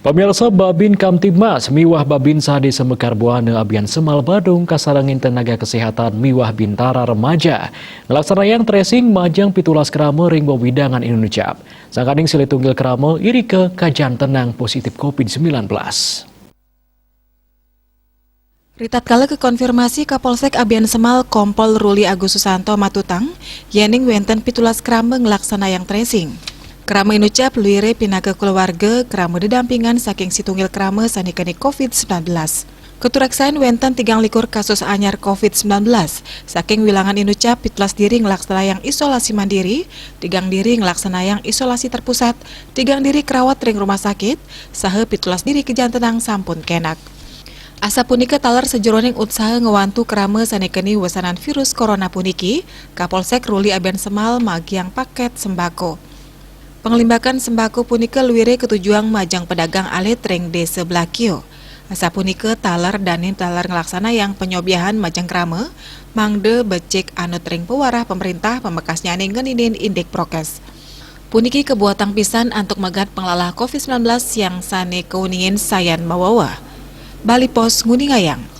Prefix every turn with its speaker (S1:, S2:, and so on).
S1: Pemirsa Babin Kamtibmas miwah Babin Desa Mekar Buana Abian Semal Badung kasarangin tenaga kesehatan miwah Bintara remaja ngelaksanayan tracing majang pitulas krama ring widangan Indonesia. Sangkading sile tunggil krama iri ke kajan tenang positif COVID-19.
S2: Ritat kala kekonfirmasi Kapolsek Abian Semal Kompol Ruli Agus Susanto Matutang, yening wenten pitulas krama ngelaksana yang tracing. Krama inucap luire pinaga keluarga krama dedampingan saking situnggil krama sanikani COVID-19. Keturaksain wenten 3 kasus anyar COVID-19, saking wilangan inucap pitlas diri ngelaksana yang isolasi mandiri, 3 diri ngelaksana yang isolasi terpusat, 3 diri kerawat ring rumah sakit, saha pitlas diri kejantenang sampun kenak. Asa punika talar sejeroning usaha ngewantu krama sanikani wesanan virus corona puniki, Kapolsek Ruli Abian Semal magiang paket sembako. Penglimbakan sembako punika luire ketujuan majang pedagang alit ring desa Blakio. Asa punika talar danin talar ngelaksana yang penyobiahan majang krama, mangde becek anut ring pewarah pemerintah pemekasnya ngeninin indek prokes. Puniki kebuatan pisan antuk megat penglalah COVID-19 yang sane keuningin sayan mawawa. Bali Pos Nguningayang.